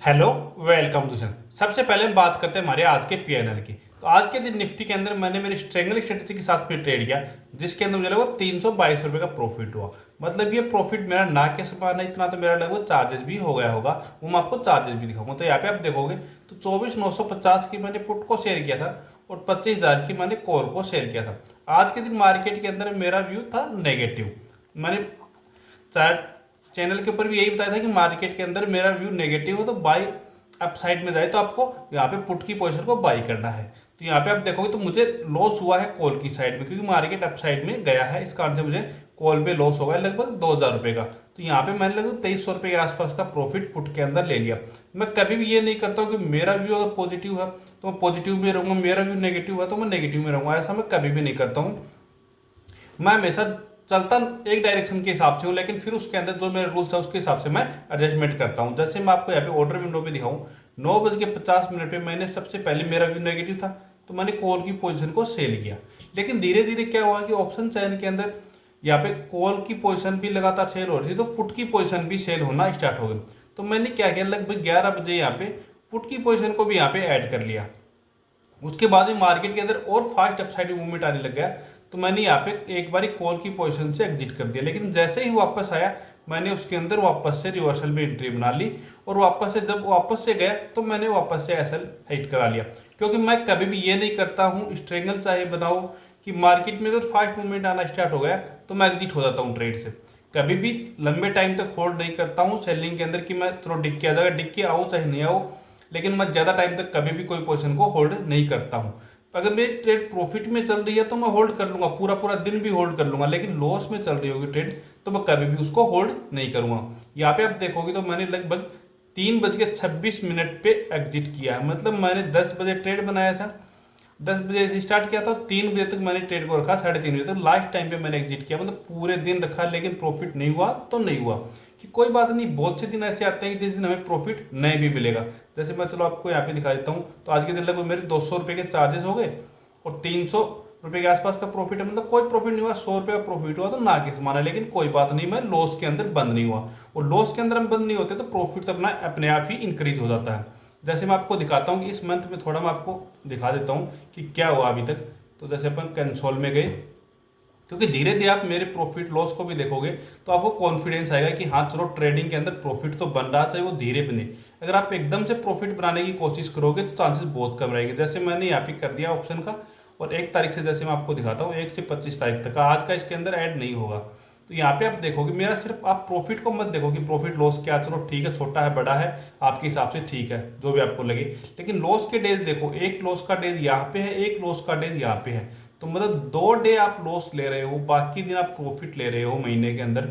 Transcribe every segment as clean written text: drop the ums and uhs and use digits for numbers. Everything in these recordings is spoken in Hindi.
हेलो, वेलकम दूसरा। सबसे पहले हम बात करते हैं हमारे आज के पीएनएल की। तो आज के दिन निफ्टी के अंदर मैंने मेरी स्ट्रेंगल स्ट्रेटेजी के साथ में ट्रेड किया, जिसके अंदर मुझे लगभग 322 रुपये का प्रॉफिट हुआ। मतलब ये प्रॉफिट मेरा ना के समान है, इतना तो मेरा लगभग चार्जेस भी हो गया होगा। वो मैं आपको चार्जेस भी दिखाऊंगा। तो यहाँ पे आप देखोगे तो 24,950 की मैंने पुट को शेयर किया था और 25,000 की मैंने कॉल को शेयर किया था। आज के दिन मार्केट के अंदर मेरा व्यू था नेगेटिव। मैंने चार चैनल के ऊपर भी यही बताया था कि मार्केट के अंदर मेरा व्यू नेगेटिव हो तो बाई अप साइड में जाए तो आपको यहाँ पे पुट की पोजीशन को बाई करना है। तो यहाँ पे आप देखोगे तो मुझे लॉस हुआ है कॉल की साइड में, क्योंकि मार्केट अप साइड में गया है। इस कारण से मुझे कॉल पे लॉस होगा लगभग 2,000 रुपये का। तो यहाँ पे मैंने लगभग 2,300 रुपये के आसपास का प्रॉफिट पुट के अंदर ले लिया। मैं कभी भी ये नहीं करता हूँ कि मेरा व्यू अगर पॉजिटिव है तो मैं पॉजिटिव में रहूँगा, मेरा व्यू नेगेटिव है तो मैं नेगेटिव में रहूँगा। ऐसा मैं कभी भी नहीं करता हूँ। मैं हमेशा चलता एक डायरेक्शन के हिसाब से हूँ, लेकिन फिर उसके अंदर जो मेरे रूल्स है उसके हिसाब से मैं एडजस्टमेंट करता हूँ। जैसे मैं आपको यहाँ पे ऑर्डर विंडो पे दिखाऊँ, 9:50 पे मैंने सबसे पहले मेरा व्यू नेगेटिव था तो मैंने कॉल की पोजीशन को सेल किया। लेकिन धीरे धीरे क्या हुआ कि ऑप्शन चैन के अंदर यहाँ पे कॉल की पोजीशन भी लगातार सेल हो रही थी, तो पुट की पोजीशन भी सेल होना स्टार्ट हो गई। तो मैंने क्या किया, लगभग 11 बजे यहाँ पे पुट की पोजीशन को भी यहाँ पे ऐड कर लिया। उसके बाद में मार्केट के अंदर और फास्ट अपसाइड मूवमेंट आने लग गया, तो मैंने यहाँ पे एक बारी कॉल की पोजीशन से एग्जिट कर दिया। लेकिन जैसे ही वापस आया मैंने उसके अंदर वापस से रिवर्सल में एंट्री बना ली, और वापस से जब वापस से गया तो मैंने वापस से एसएल हाइट करा लिया। क्योंकि मैं कभी भी ये नहीं करता हूँ, स्ट्रेंगल चाहे बनाओ, कि मार्केट में अगर फास्ट मूवमेंट आना स्टार्ट हो गया तो मैं एग्जिट हो जाता हूँ ट्रेड से। कभी भी लंबे टाइम तक होल्ड नहीं करता हूँ सेलिंग के अंदर कि मैं चलो डिक के आ जाएगा, डिक के आओ चाहे नहीं आओ, लेकिन मैं ज़्यादा टाइम तक कभी भी कोई पोजीशन को होल्ड नहीं करता हूँ। अगर मेरी ट्रेड प्रॉफिट में चल रही है तो मैं होल्ड कर लूंगा, पूरा पूरा दिन भी होल्ड कर लूंगा। लेकिन लॉस में चल रही होगी ट्रेड तो मैं कभी भी उसको होल्ड नहीं करूंगा। यहाँ पे आप देखोगे तो मैंने लगभग 3:26 पे एग्जिट किया है। मतलब मैंने 10 बजे ट्रेड बनाया था, 10 बजे से स्टार्ट किया था, 3 बजे तक मैंने ट्रेड को रखा, 3:30 बजे तक लास्ट टाइम पे मैंने एग्जिट किया। मतलब पूरे दिन रखा, लेकिन प्रॉफिट नहीं हुआ तो नहीं हुआ, कि कोई बात नहीं। बहुत से दिन ऐसे आते हैं कि जिस दिन हमें प्रॉफिट नहीं भी मिलेगा। जैसे मैं चलो आपको यहाँ पे दिखा देता हूँ, तो आज के दिन लगभग मेरे 200 रुपये के चार्जेस हो गए और 300 रुपये के आसपास का प्रॉफिट है। मतलब कोई प्रॉफिट नहीं हुआ, 100 रुपये का प्रॉफिट हुआ तो ना के समान है। लेकिन कोई बात नहीं, मैं लॉस के अंदर बंद नहीं हुआ, और लॉस के अंदर हम बंद नहीं होते तो प्रॉफिट अपना अपने आप ही इंक्रीज हो जाता है। जैसे मैं आपको दिखाता हूँ कि इस मंथ में थोड़ा मैं आपको दिखा देता हूँ कि क्या हुआ अभी तक। तो जैसे अपन कंसोल में गए, क्योंकि धीरे धीरे आप मेरे प्रॉफिट लॉस को भी देखोगे तो आपको कॉन्फिडेंस आएगा कि हाँ चलो ट्रेडिंग के अंदर प्रॉफिट तो बन रहा, चाहे वो धीरे बने। अगर आप एकदम से प्रॉफिट बनाने की कोशिश करोगे तो चांसेस बहुत कम रहेंगे। जैसे मैंने यहाँ पे कर दिया ऑप्शन का, और 1 तारीख से जैसे मैं आपको दिखाता हूँ 1 से 25 तारीख तक का आज का इसके अंदर ऐड नहीं होगा। तो यहाँ पे आप देखोगे मेरा सिर्फ, आप प्रॉफिट को मत देखो कि प्रॉफिट लॉस क्या, चलो ठीक है, छोटा है बड़ा है आपके हिसाब से ठीक है जो भी आपको लगे। लेकिन लॉस के डेज देखो, एक लॉस का डेज यहाँ पे है, एक लॉस का डेज यहाँ पे है। तो मतलब 2 डे आप लॉस ले रहे हो, बाकी दिन आप प्रॉफिट ले रहे हो महीने के अंदर।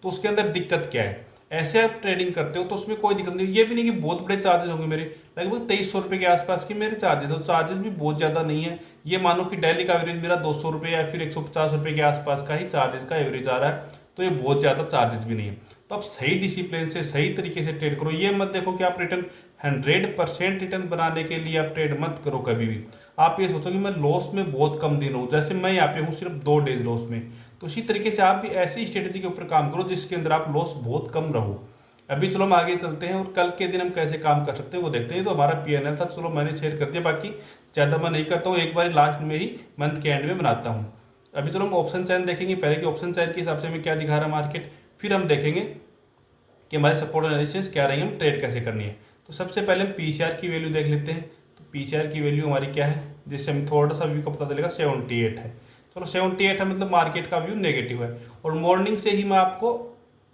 तो उसके अंदर दिक्कत क्या है? ऐसे आप ट्रेडिंग करते हो तो उसमें कोई दिक्कत नहीं। ये भी नहीं कि बहुत बड़े चार्जेस होंगे मेरे, लगभग 2,300 रुपये के आसपास के मेरे चार्जेस। तो चार्जेस भी बहुत ज़्यादा नहीं है। ये मानो कि डेली का एवरेज मेरा 200 रुपये या फिर 150 रुपये के आसपास का ही चार्जेस का एवरेज आ रहा है। तो ये बहुत ज़्यादा चार्जेस भी नहीं है। तो आप सही डिसिप्लिन से सही तरीके से ट्रेड करो। ये मत देखो कि आप रिटर्न 100% रिटर्न बनाने के लिए आप ट्रेड मत करो कभी भी। आप ये सोचो कि मैं लॉस में बहुत कम दिन हूँ, जैसे मैं यहाँ पे हूँ सिर्फ 2 डेज लॉस में। तो इसी तरीके से आप भी ऐसी स्ट्रेटेजी के ऊपर काम करो जिसके अंदर आप लॉस बहुत कम रहो। अभी चलो हम आगे चलते हैं और कल के दिन हम कैसे काम कर सकते हैं वो देखते हैं। तो हमारा पीएनएल था, चलो मैंने शेयर कर दिया, बाकी ज़्यादा मैं नहीं करता हूँ, एक बार लास्ट में ही मंथ के एंड में बनाता हूँ। अभी चलो हम ऑप्शन चैन देखेंगे पहले कि ऑप्शन चैन के हिसाब से हमें क्या दिखा रहा है मार्केट, फिर हम देखेंगे कि हमारे सपोर्ट और रेजिस्टेंस क्या रहेंगे, हम ट्रेड कैसे करनी है। तो सबसे पहले हम पीसीआर की वैल्यू देख लेते हैं। तो पीसीआर की वैल्यू हमारी क्या है, जिससे हमें थोड़ा सा व्यू का पता चलेगा, 78 है। चलो 78 है, मतलब मार्केट का व्यू नेगेटिव है। और मॉर्निंग से ही मैं आपको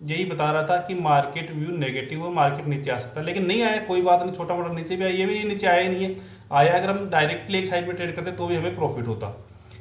यही बता रहा था कि मार्केट व्यू नेगेटिव है, मार्केट नीचे आ सकता है, लेकिन नहीं आया। कोई बात नहीं, छोटा मोटा नीचे भी आया, ये भी नीचे आया ही नहीं है। आया अगर हम डायरेक्टली एक साइड में ट्रेड करते तो भी हमें प्रॉफिट होता।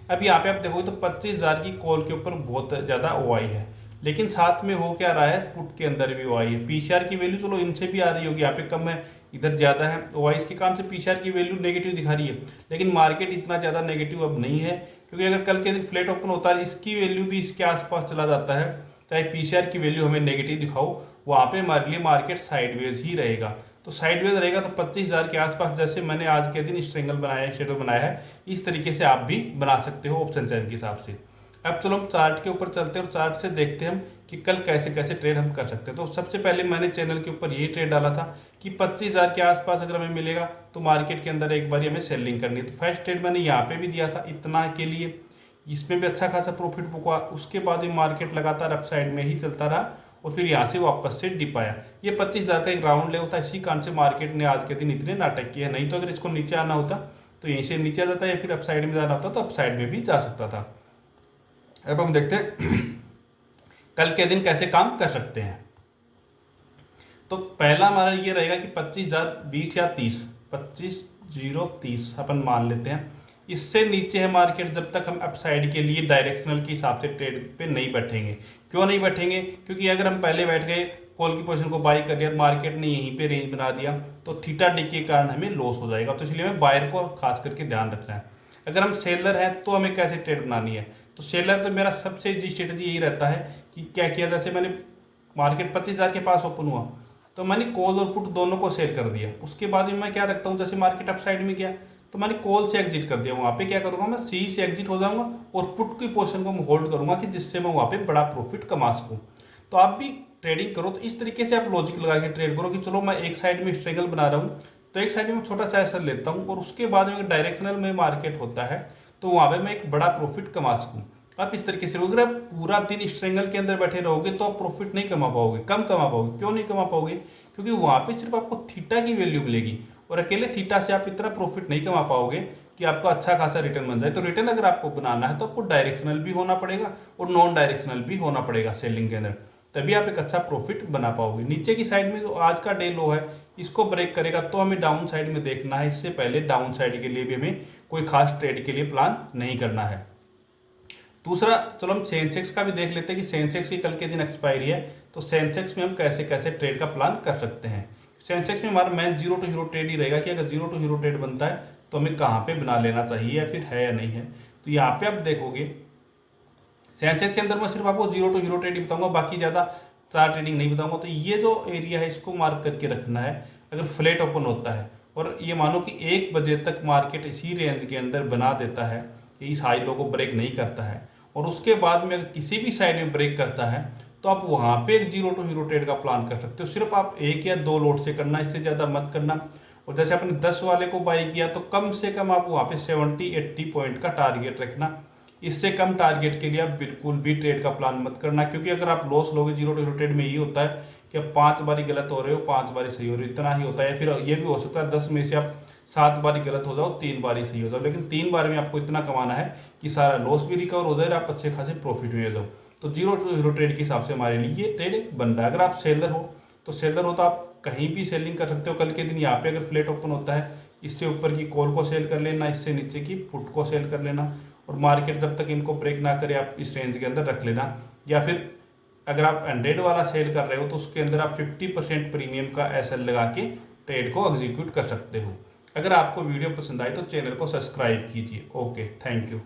अब यहाँ पे आप देखोगे तो 25,000 की कॉल के ऊपर बहुत ज़्यादा ओआई है, लेकिन साथ में हो क्या रहा है, पुट के अंदर भी ओआई है। पीसीआर की वैल्यू चलो इनसे भी आ रही होगी, यहाँ पे कम है, इधर ज़्यादा है ओआई, इसके कारण से पीसीआर की वैल्यू नेगेटिव दिखा रही है। लेकिन मार्केट इतना ज़्यादा नेगेटिव अब नहीं है, क्योंकि अगर कल के दिन फ्लैट ओपन होता है इसकी वैल्यू भी इसके आसपास चला जाता है, चाहे पीसीआर की वैल्यू हमें नेगेटिव दिखाओ, वहाँ पे हमारे लिए मार्केट साइडवेज ही रहेगा। तो साइडवेज रहेगा तो 25,000 के आसपास, जैसे मैंने आज के दिन स्ट्रेंगल बनाया है, शेडो बनाया है, इस तरीके से आप भी बना सकते हो ऑप्शन चैन के हिसाब से। अब चलो हम चार्ट के ऊपर चलते हैं और चार्ट से देखते हैं हम कि कल कैसे कैसे ट्रेड हम कर सकते हैं। तो सबसे पहले मैंने चैनल के ऊपर यही ट्रेड डाला था कि 25,000 के आसपास अगर हमें मिलेगा तो मार्केट के अंदर एक बार हमें सेलिंग करनी है। तो फर्स्ट ट्रेड मैंने यहाँ पे भी दिया था इतना के लिए, इसमें भी अच्छा खासा प्रॉफिट बुक हुआ। उसके बाद ये मार्केट लगातार अप साइड में ही चलता रहा और फिर यहाँ से वापस से डिप आया। ये 25,000 का एक राउंड लेवल था, इसी कारण से मार्केट ने आज के दिन इतने नाटक किए। नहीं तो अगर इसको नीचे आना होता तो यहीं से नीचे आ जाता या फिर अप साइड में जाना होता तो अप साइड में भी जा सकता था। अब हम देखते हैं कल के दिन कैसे काम कर सकते हैं। तो पहला हमारा ये रहेगा कि 25,000 20 या 30, 25 0 30 अपन मान लेते हैं। इससे नीचे है मार्केट जब तक हम अप साइड के लिए डायरेक्शनल के हिसाब से ट्रेड पे नहीं बैठेंगे। क्यों नहीं बैठेंगे? क्योंकि अगर हम पहले बैठ गए, कॉल की पोजीशन को बाई कर लिया, मार्केट ने यहीं पे रेंज बना दिया तो थीटा डी के कारण हमें लॉस हो जाएगा। तो इसलिए हमें बायर को खास करके ध्यान रखना है। अगर हम सेलर हैं तो हमें कैसे ट्रेड बनानी है? तो सेलर तो मेरा सबसे इजी स्ट्रेटजी यही रहता है कि क्या किया, जैसे मैंने मार्केट 25,000 के पास ओपन हुआ तो मैंने कॉल और पुट दोनों को सेल कर दिया। उसके बाद में मैं क्या रखता हूँ, जैसे मार्केट अप साइड में गया तो मैंने कॉल से एग्जिट कर दिया। वहाँ पे क्या करूँगा, मैं सी से एग्जिट हो जाऊँगा और पुट की पोजीशन को मैं होल्ड करूँगा कि जिससे मैं वहाँ पे बड़ा प्रॉफिट कमा सकूँ। तो आप भी ट्रेडिंग करो तो इस तरीके से आप लॉजिक लगा के ट्रेड करो कि चलो मैं एक साइड में स्ट्रगल बना रहा हूँ तो एक साइड में छोटा सा ऐसा लेता हूँ और उसके बाद में डायरेक्शनल में मार्केट होता है तो वहाँ पे मैं एक बड़ा प्रॉफिट कमा सकूँ। आप इस तरीके से अगर आप पूरा दिन स्ट्रेंगल के अंदर बैठे रहोगे तो आप प्रॉफिट नहीं कमा पाओगे, कम कमा पाओगे। क्यों नहीं कमा पाओगे? क्योंकि वहाँ पे सिर्फ आपको थीटा की वैल्यू मिलेगी और अकेले थीटा से आप इतना प्रॉफिट नहीं कमा पाओगे कि आपका अच्छा खासा रिटर्न बन जाए। तो रिटर्न अगर आपको बनाना है तो आपको डायरेक्शनल भी होना पड़ेगा और नॉन डायरेक्शनल भी होना पड़ेगा सेलिंग के अंदर, तभी आप एक अच्छा प्रॉफिट बना पाओगे। नीचे की साइड में जो आज का डे लो है इसको ब्रेक करेगा तो हमें डाउन साइड में देखना है। इससे पहले डाउन साइड के लिए भी हमें कोई खास ट्रेड के लिए प्लान नहीं करना है। दूसरा चलो हम सेंसेक्स का भी देख लेते हैं कि सेंसेक्स की कल के दिन एक्सपायरी है तो सेंसेक्स में हम कैसे कैसे ट्रेड का प्लान कर सकते हैं। सेंसेक्स में हमारा main zero to hero trade ही रहेगा कि अगर जीरो टू हीरो ट्रेड बनता है तो हमें कहाँ पे बना लेना चाहिए या फिर है या नहीं है। तो यहाँ पे आप देखोगे सेंसेक्स के अंदर मैं सिर्फ आपको जीरो टू हीरो ट्रेड ही बताऊंगा, बाकी ज़्यादा चार ट्रेडिंग नहीं बताऊंगा। तो ये जो एरिया है इसको मार्क करके रखना है। अगर फ्लैट ओपन होता है और ये मानो कि 1 बजे तक मार्केट इसी रेंज के अंदर बना देता है, इस हाई लो को ब्रेक नहीं करता है और उसके बाद में अगर किसी भी साइड में ब्रेक करता है तो आप वहाँ पे एक जीरो टू हीरो ट्रेड का प्लान कर सकते हो। सिर्फ आप 1 या 2 लोट से करना, इससे ज़्यादा मत करना। और जैसे आपने 10 वाले को बाई किया तो कम से कम आप वहाँ पे 70-80 पॉइंट का टारगेट रखना। इससे कम टारगेट के लिए आप बिल्कुल भी ट्रेड का प्लान मत करना, क्योंकि अगर आप लॉस लोगे जीरो टू हीरो ट्रेड में यही होता है कि आप 5 बारी गलत हो रहे हो, 5 बारी सही हो रहे हो, इतना ही होता है। फिर ये भी हो सकता है 10 में से आप 7 बारी गलत हो जाओ, 3 बारी सही हो जाओ, लेकिन 3 बार में आपको इतना कमाना है कि सारा लॉस भी रिकवर हो जाए और आप अच्छे खासे प्रॉफिट में जाओ। तो जीरो टू हीरो ट्रेड के हिसाब से हमारे लिए ये ट्रेड बन रहा है। अगर आप सेलर हो तो आप कहीं भी सेलिंग कर सकते हो। कल के दिन यहाँ पे अगर फ्लैट ओपन होता है इससे ऊपर की कॉल को सेल कर लेना, इससे नीचे की पुट को सेल कर लेना और मार्केट जब तक इनको ब्रेक ना करे आप इस रेंज के अंदर रख लेना। या फिर अगर आप 100 वाला सेल कर रहे हो तो उसके अंदर आप 50% प्रीमियम का एसएल लगा के ट्रेड को एग्जीक्यूट कर सकते हो। अगर आपको वीडियो पसंद आए तो चैनल को सब्सक्राइब कीजिए। Okay, thank you.